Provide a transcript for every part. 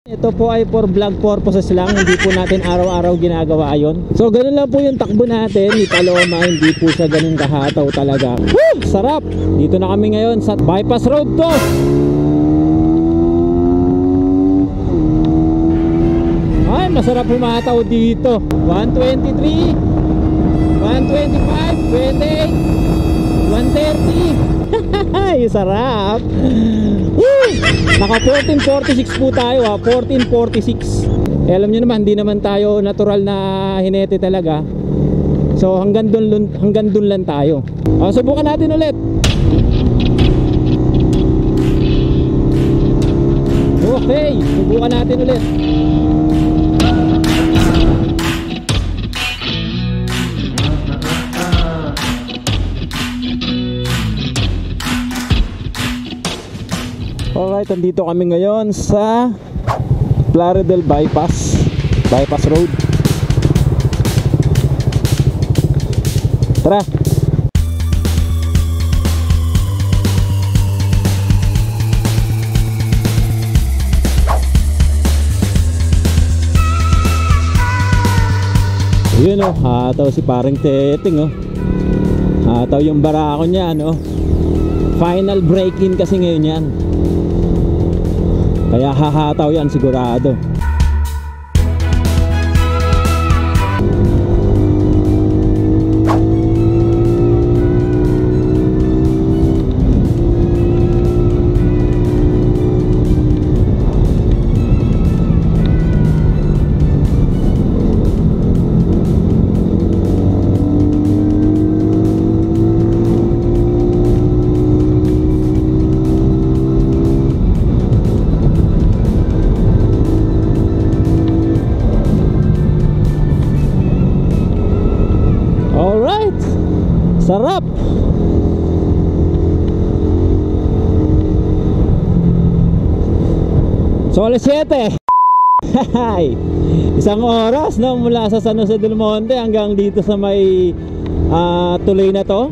Ito po ay for vlog purposes lang, hindi po natin araw-araw ginagawa yon. So ganun lang po yung takbo natin ni Paloma, hindi po siya ganun kahataw talaga. Woo! Sarap! Dito na kami ngayon sa bypass road to. Ay, masarap humataw dito. 123, 125, 28, 130. Ay, sarap. Naka 1446 po tayo ha, 1446. Alam nyo naman, hindi naman tayo natural na hinete talaga. So hanggang dun lang tayo. Subukan natin ulit. Okay, subukan natin ulit. Alright, andito kami ngayon sa Plaridel Bypass Road. Tara! Yun o, hataw si paring Teting o. Hataw yung barako niya no. Final break-in kasi ngayon yan. Kaya hahataw yan sigurado. Sarap! So alas 7. Isang oras no, mula sa San Jose del Monte hanggang dito sa may tuloy na to.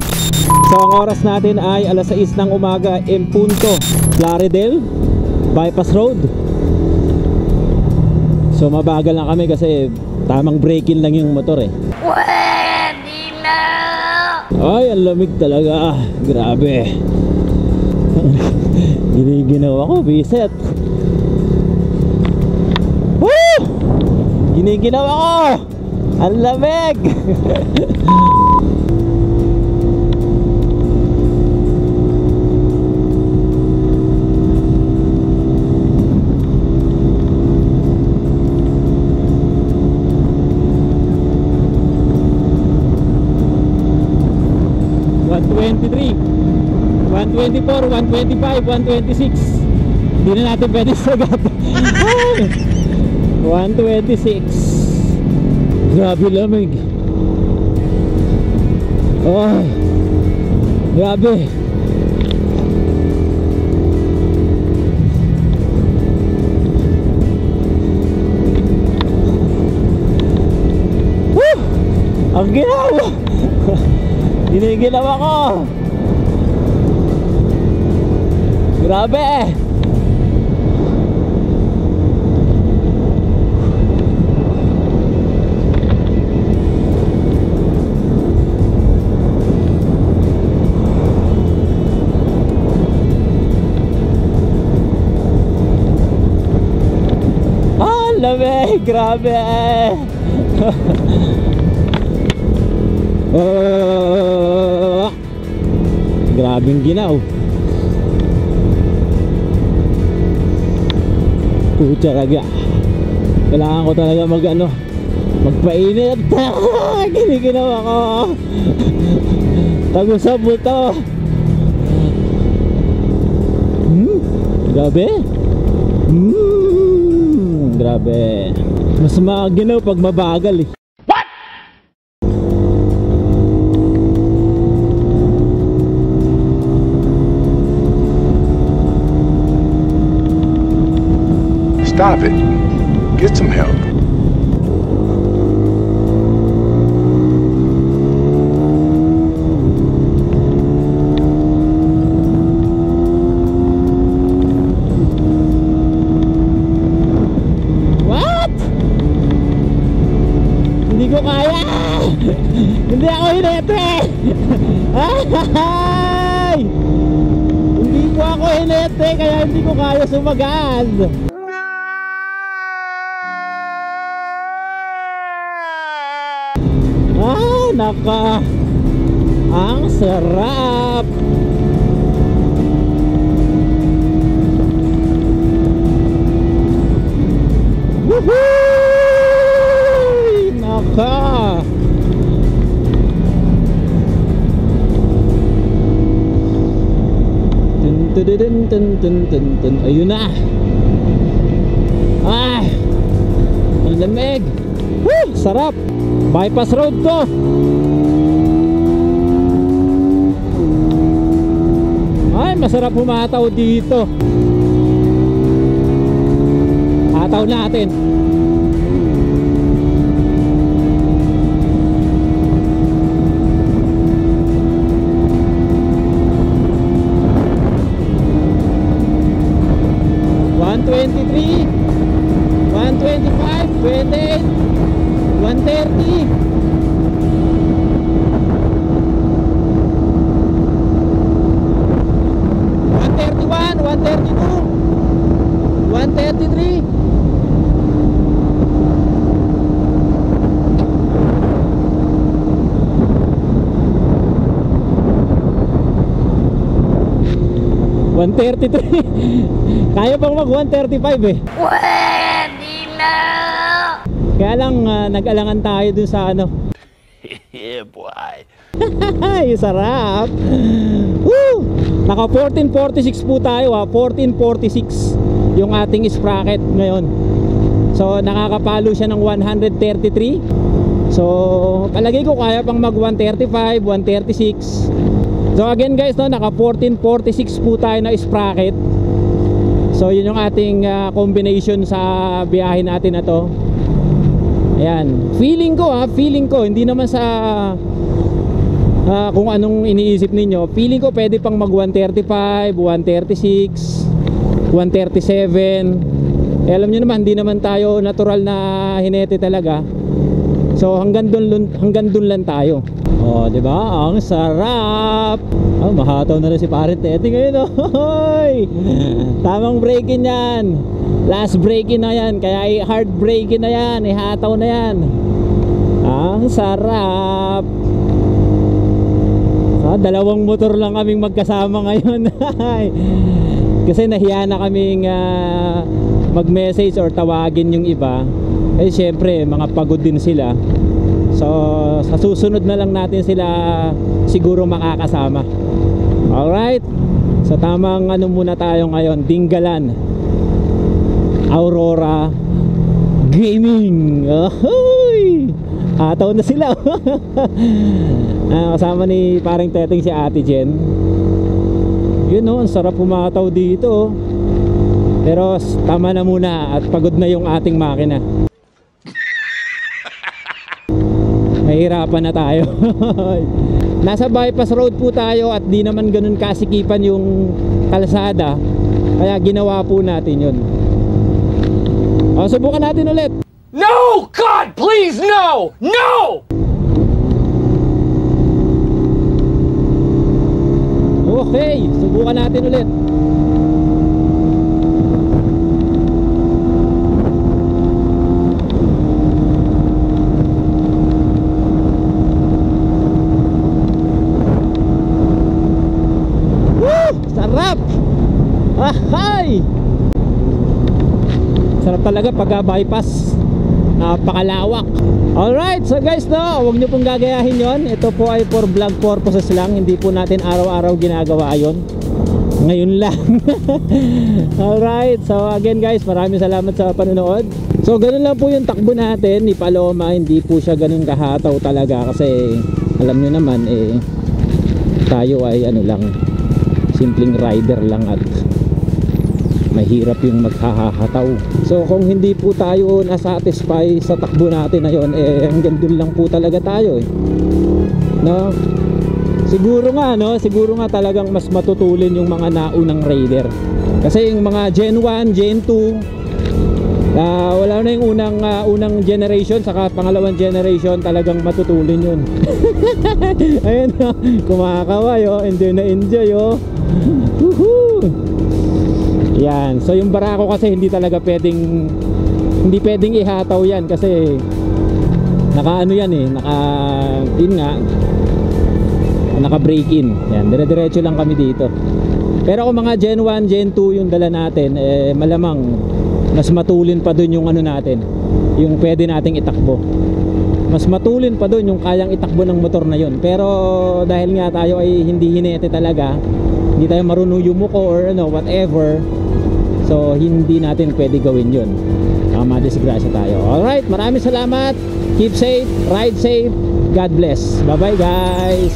So ang oras natin ay alas 6 ng umaga en punto. Plaridel Bypass Road. So mabagal lang kami kasi tamang break-in lang yung motor eh. Ay, ang lamig talaga. Grabe. Giniginaw ako, biset. Woo! Giniginaw ako. Ang lamig. $123, $124, $125, $126. Hindi na natin pwede sagat. $126. Grabe lamig. Oh, grabe. Woo! Ang ginawa. Giniginaw ako. Grabe. Lamig, grabe. Grabing ginaw. Pucha raga. Kailangan ko talaga magpainit. Giniginaw ako. Tago sa buto. Grabe. Grabe. Mas maginaw pag mabagal eh. What? Stop it. Get some help. ko kaya. Hindi ako hinete. Ay! Hindi po ako hinete, kaya hindi ko kaya sumagad. Ah, naka. Ang sarap. Woohoo! Naka. Dun. Ayun na. Ay, ang lamig. Woo! Sarap. Bypass road to. Ay, masarap humataw dito. Hataw natin. $123, $125, $28, $130. $131, $132, $133. $133. Kaya pang mag 135 eh. Pwede na! Kaya lang nag-alangan tayo dun sa ano. Yeah, boy. Ay, sarap. Woo! Naka 1446 po tayo ha. 1446 yung ating sprocket ngayon. So nakakapalo siya ng 133. So palagay ko kaya pang mag 135, 136. So again guys, no, naka 1446 po tayo na sprocket. So yun yung ating combination sa biyahe natin na to. Ayan, feeling ko hindi naman sa kung anong iniisip ninyo. Feeling ko pwede pang mag 135, 136, 137. Alam nyo naman, hindi naman tayo natural na hinete talaga. So hanggang dun lang tayo. Oh, di ba? Ang sarap. Oh, mahataw na rin si Parent Teddy ngayon. Hoy! Tamang break-in yan. Last break-in na yan. Kaya hard break-in na yan. Ihataw na yan. Ang sarap. Dalawang motor lang kaming magkasama ngayon. Kasi nahiya na kaming mag-message or tawagin yung iba. Eh syempre, mga pagod din sila. So sa susunod na lang natin sila siguro makakasama. Alright. So tamang ano muna tayo ngayon, Dinggalan Aurora Gaming. Ahoy! Hataw na sila. Kasama ni paring Teteng si Ate Jen. Yun o, ang sarap humataw dito. Pero tama na muna at pagod na yung ating makina. Mahirapan na tayo. Nasa bypass road po tayo at di naman ganun kasikipan yung kalsada. Kaya ginawa po natin yun. O, subukan natin ulit. No! God, please, no! No! Okay, subukan natin ulit. Sarap! Ahay! Sarap talaga pag bypass. Napakalawak. Alright, so guys, no, huwag nyo pong gagayahin yon. Ito po ay for vlog purposes lang. Hindi po natin araw-araw ginagawa yon. Ngayon lang. Alright, so again guys, maraming salamat sa panonood. So ganun lang po yung takbo natin ni Paloma. Hindi po siya ganun kahataw talaga. Kasi alam nyo naman tayo ay ano lang, simpleng rider lang at mahirap yung maghahataw. So kung hindi po tayo nasatisfy sa takbo natin na yun, hanggang dun lang po talaga tayo no? Siguro nga talagang mas matutulin yung mga naunang rider. Kasi yung mga Gen 1, Gen 2 wala lalo na yung unang generation saka pangalawang generation, talagang matutulin yun. Ayun, kumakaway, oh, enjoy na enjoy, oh. Woohoo! Yan, so yung barako kasi hindi pwedeng ihataw yan kasi naka ano yan eh, naka break in. Yan, dire-diretso lang kami dito. Pero kung mga Gen 1, Gen 2 yung dala natin, malamang mas matulin pa dun yung ano natin, yung pwede nating itakbo. Mas matulin pa dun yung kayang itakbo ng motor na yun. Pero dahil nga tayo ay hindi hinete talaga, hindi tayo marunong yumuko or ano, whatever, so hindi natin pwede gawin yun. Madisgrasya tayo. Alright, maraming salamat. Keep safe, ride safe. God bless. Bye bye guys.